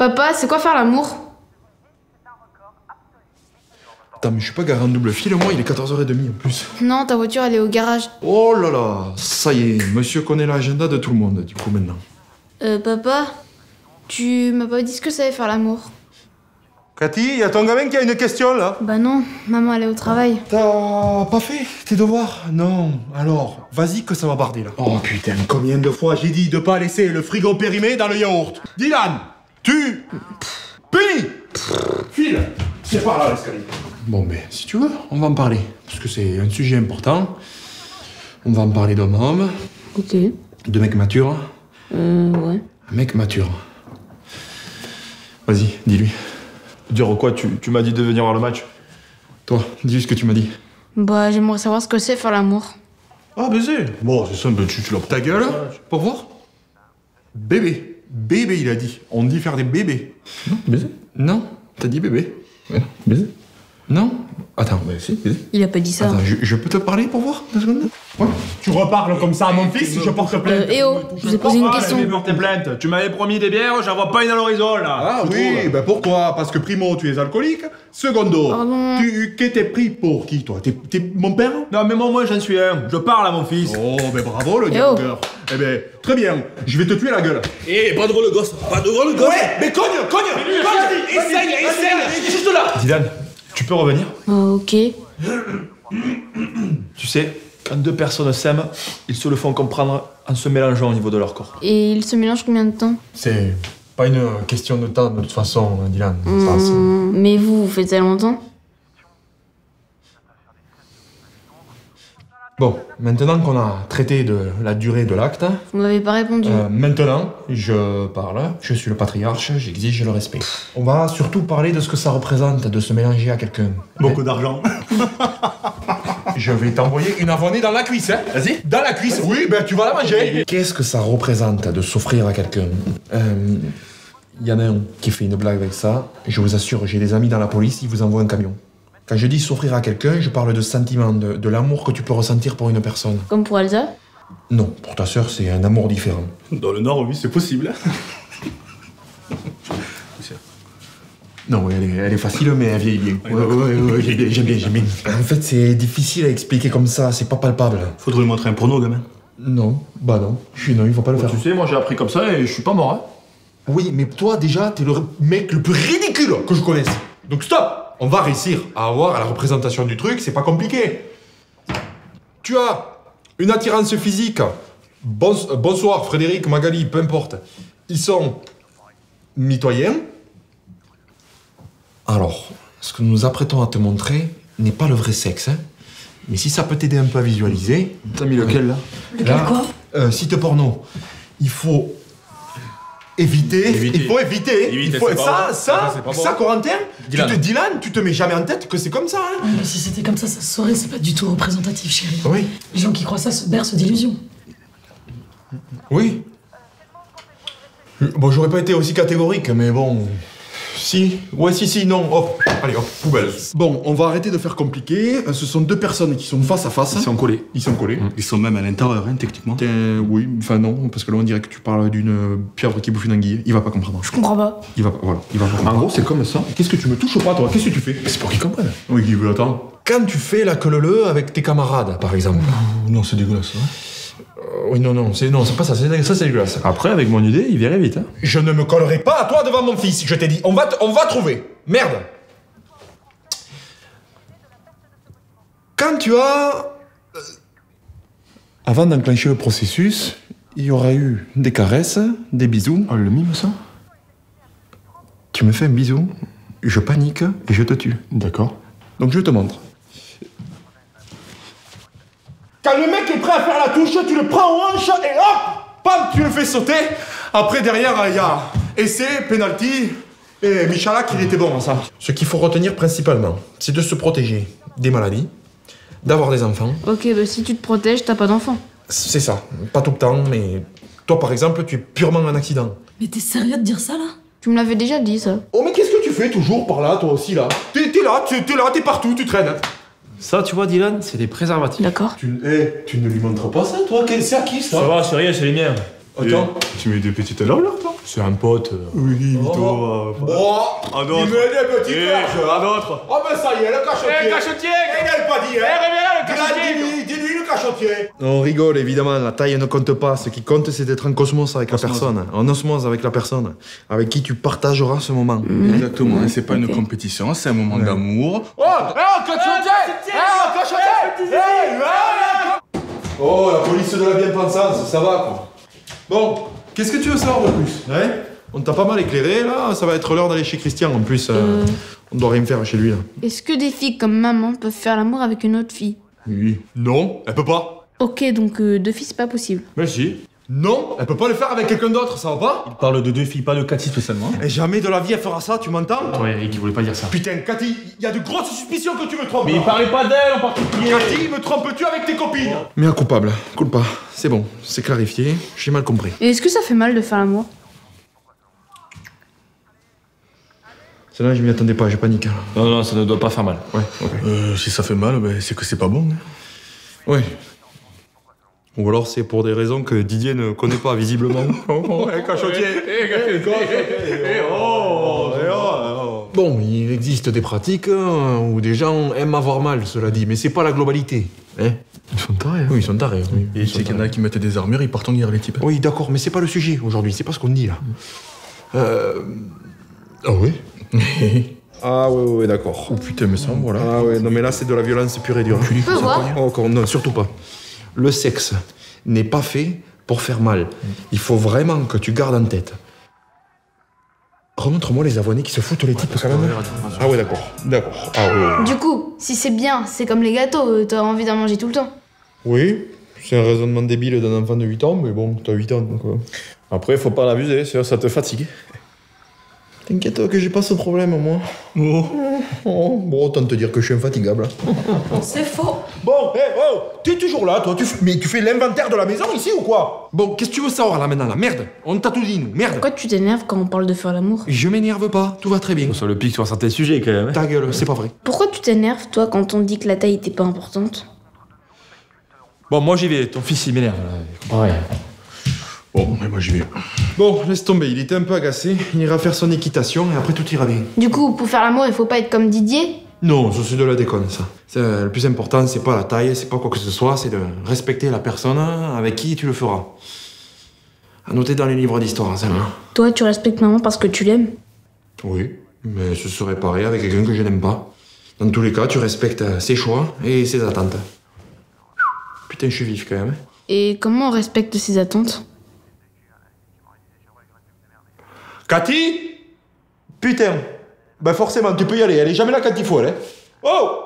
Papa, c'est quoi faire l'amour? Attends, mais je suis pas garé en double fil, moi, il est 14h30 en plus. Non, ta voiture, elle est au garage. Oh là là, ça y est, monsieur connaît l'agenda de tout le monde, du coup, maintenant. Papa, tu m'as pas dit ce que ça allait faire l'amour. Cathy, y a ton gamin qui a une question, là? Bah non, maman, elle est au travail. T'as pas fait tes devoirs? Non. Alors, vas-y que ça va barder, là. Oh putain, combien de fois j'ai dit de pas laisser le frigo périmé dans le yaourt? Dylan, tu... Puni! File! C'est par là, l'escalier. Bon, ben, si tu veux, on va en parler. Parce que c'est un sujet important. On va en parler d'homme à homme. Ok. De mec mature. Ouais. Un mec mature. Vas-y, dis-lui. Dire quoi? Tu m'as dit de venir voir le match? Toi, dis-lui ce que tu m'as dit. Bah, j'aimerais savoir ce que c'est faire l'amour. Ah, baiser. Bon, c'est simple, tu l'as... Ta gueule, pour voir? Bébé. Bébé, il a dit. On dit faire des bébés. Non, baiser. Non, t'as dit bébé. Ouais, baiser. Non. Attends, Bah si, baiser. Il a pas dit ça. attends, je peux te parler pour voir 2 secondes? Ouais. Tu reparles comme ça à mon fils, je porte plainte. Je vous ai posé une question. Porter plainte. Tu m'avais promis des bières, j'en vois pas une à l'horizon, là. Ah oui, ben pourquoi? Parce que primo, tu es alcoolique. Secondo, Pardon. tu t'es pris pour qui, toi? T'es mon père? Non, mais moi j'en suis un. Je parle à mon fils. Oh, ben bravo, le oh. gangster. Eh ben, très bien, je vais te tuer la gueule. Eh, pas devant le gosse, pas devant le gosse. Ouais, mais cogne! Essaye! Juste là. Dylan, tu peux revenir? Ok. Tu sais, quand 2 personnes s'aiment, ils se le font comprendre en se mélangeant au niveau de leur corps. Et ils se mélangent combien de temps? C'est pas une question de temps, de toute façon, Dylan. Mais vous faites ça longtemps? Bon, maintenant qu'on a traité de la durée de l'acte, Vous m'avez pas répondu. maintenant, je parle, je suis le patriarche, j'exige le respect. On va surtout parler de ce que ça représente de se mélanger à quelqu'un. Beaucoup d'argent. Je vais t'envoyer une avonnée dans la cuisse, hein. Vas-y. Dans la cuisse, oui, ben tu vas la manger. Qu'est-ce que ça représente de s'offrir à quelqu'un? Il y en a un qui fait une blague avec ça. Je vous assure, j'ai des amis dans la police, ils vous envoient un camion. Quand je dis s'offrir à quelqu'un, je parle de sentiment, de l'amour que tu peux ressentir pour une personne. Comme pour Elsa? Non, pour ta sœur, c'est un amour différent. Dans le Nord, oui, c'est possible. Non, oui, elle est facile, mais elle vieillit bien. Ouais, j'aime bien. En fait, c'est difficile à expliquer comme ça, c'est pas palpable. Faudrait lui montrer un porno, gamin. Non, bah non, non, il faut pas le faire. Tu sais, moi j'ai appris comme ça et je suis pas mort, hein. Oui, mais toi, déjà, t'es le mec le plus ridicule que je connaisse. Donc stop! On va réussir à avoir la représentation du truc, c'est pas compliqué. Tu as une attirance physique. Bonsoir, Frédéric, Magali, peu importe. Ils sont mitoyens. Alors, ce que nous nous apprêtons à te montrer n'est pas le vrai sexe, hein. Mais si ça peut t'aider un peu à visualiser... T'as mis lequel, là? Lequel quoi? Site porno. Il faut... Éviter. Il faut éviter. Éviter, Il faut... c'est pas bon. Ça, c'est pas bon. ça, Corentin, Dylan. Dylan, tu te mets jamais en tête que c'est comme ça, hein. Mais si c'était comme ça se saurait, c'est pas du tout représentatif, chérie. Oui. Les gens qui croient ça se bercent d'illusions. Oui. Bon, j'aurais pas été aussi catégorique, mais bon... Si. Ouais, si, non. Hop. Allez, hop, poubelle. Bon, on va arrêter de faire compliqué. Ce sont 2 personnes qui sont face à face. Ils sont collés. Ils sont collés. Ils sont même à l'intérieur, hein, techniquement. Oui, enfin non, parce que là on dirait que tu parles d'une pieuvre qui bouffe une anguille. Il va pas comprendre. Je comprends pas. Il va pas comprendre. En gros, c'est comme ça. Qu'est-ce que tu me touches pas, toi? Qu'est-ce que tu fais? C'est pour qu'ils comprennent. Oui, Guy, attends. Quand tu fais la queue-leu avec tes camarades, par exemple. Non, c'est dégueulasse, hein. Oui, non, c'est pas ça, c'est dégueulasse. Après, avec mon idée, il verrait vite, hein. Je ne me collerai pas à toi devant mon fils, je t'ai dit. On va trouver. Merde. Quand tu as... Avant d'enclencher le processus, il y aura eu des caresses, des bisous. Oh, le mime, ça? Tu me fais un bisou, je panique et je te tue. D'accord. Donc je te montre. Quand le mec est prêt à faire la touche, tu le prends en hanche et hop, pam, tu le fais sauter. Après, derrière, il y a essai, penalty et Michalak, il était bon à ça. Ce qu'il faut retenir principalement, c'est de se protéger des maladies, d'avoir des enfants. Ok, bah si tu te protèges, t'as pas d'enfant. C'est ça, pas tout le temps, mais toi, par exemple, tu es purement un accident. Mais t'es sérieux de dire ça, là? Tu me l'avais déjà dit, ça. Oh, mais qu'est-ce que tu fais toujours par là, toi aussi, là? T'es là, t'es partout, tu traînes. Ça, tu vois, Dylan, c'est des préservatifs. D'accord. Tu ne lui montres pas ça, toi? C'est à qui, ça? Ça va, c'est rien, c'est les miens. Attends. Tu mets des petites largeurs, toi? C'est un pote. Oui, Oh, Un autre. il met des petites largeurs. Un autre. Oh ben ça y est, le cachotier. cachotier. Il n'a pas dit, hein. Dis-lui le cachotier. On rigole, évidemment, la taille ne compte pas. Ce qui compte, c'est d'être en cosmos avec la personne. En osmose avec la personne. Avec qui tu partageras ce moment. Exactement, hein, c'est pas une compétition, c'est un moment d'amour. Oh, cachotier. Cachotier. Oh, la police de la bien-pensance, ça va, quoi. Bon, qu'est-ce que tu veux savoir de plus? Ouais. On t'a pas mal éclairé, là. Ça va être l'heure d'aller chez Christian, en plus. On doit rien faire chez lui, là. Est-ce que des filles comme maman peuvent faire l'amour avec une autre fille? Oui. Non, elle peut pas. Ok, donc 2 filles, c'est pas possible. Mais si. Non, elle peut pas le faire avec quelqu'un d'autre, ça va pas? Il parle de 2 filles, pas de Cathy spécialement. Et jamais de la vie elle fera ça, tu m'entends? Ouais, Eric, il voulait pas dire ça. Putain, Cathy, il y a de grosses suspicions que tu me trompes. Mais il parlait pas d'elle en particulier. Cathy, me trompes-tu avec tes copines? Mais un coupable, culpa. C'est bon, c'est clarifié, j'ai mal compris. Et est-ce que ça fait mal de faire l'amour? Celle-là, je m'y attendais pas, j'ai paniqué. Non, ça ne doit pas faire mal. Ouais, ok. Si ça fait mal, ben, c'est que c'est pas bon. Ouais. Ou alors c'est pour des raisons que Didier ne connaît pas, visiblement. Cachotier. Bon, il existe des pratiques où des gens aiment avoir mal, cela dit, mais c'est pas la globalité. Hein? Ils sont tarés. Hein. Oui, ils sont tarés. Oui. Et tu sais qu'il y en a qui mettent des armures, ils partent en guerre, les types. Oui, d'accord, mais c'est pas le sujet aujourd'hui, c'est pas ce qu'on dit là. Ah oui? Ah ouais, d'accord. Oh putain, mais ça, voilà. Ah ouais, non mais là c'est de la violence pure et dure. Je peux voir? Oh, non, surtout pas. Le sexe n'est pas fait pour faire mal. Il faut vraiment que tu gardes en tête. Remontre-moi les abonnés qui se foutent les types quand même. Ah ouais, d'accord. D'accord. Ah ouais. Du coup, si c'est bien, c'est comme les gâteaux, t'as envie d'en manger tout le temps. Oui, c'est un raisonnement débile d'un enfant de 8 ans, mais bon, t'as 8 ans donc... Après, faut pas l'abuser, sinon ça te fatigue. T'inquiète que j'ai pas ce problème, moi. Oh, bon, autant te dire que je suis infatigable. C'est faux. Bon, t'es toujours là, toi. Mais tu fais l'inventaire de la maison ici ou quoi? Bon, qu'est-ce que tu veux savoir là maintenant là? Merde, on t'a tout dit nous, merde. Pourquoi tu t'énerves quand on parle de faire l'amour? Je m'énerve pas, tout va très bien. Sur le pic sur certains sujets quand même. Ta gueule, c'est pas vrai. Pourquoi tu t'énerves, toi, quand on dit que la taille était pas importante? Bon, moi j'y vais, ton fils il m'énerve là. Il comprend rien. Bon, mais moi j'y vais. Bon, laisse tomber, il était un peu agacé. Il ira faire son équitation et après tout ira bien. Du coup, pour faire l'amour, il faut pas être comme Didier? Non, ça c'est de la déconne ça. Le plus important, c'est pas la taille, c'est pas quoi que ce soit, c'est de respecter la personne avec qui tu le feras. À noter dans les livres d'histoire, ça. Toi, tu respectes maman parce que tu l'aimes? Oui, mais ce serait pareil avec quelqu'un que je n'aime pas. Dans tous les cas, tu respectes ses choix et ses attentes. Putain, je suis vif quand même. Et comment on respecte ses attentes? Cathy? Putain. Ben forcément, tu peux y aller. Elle est jamais là quand il faut, elle. Hein. Oh!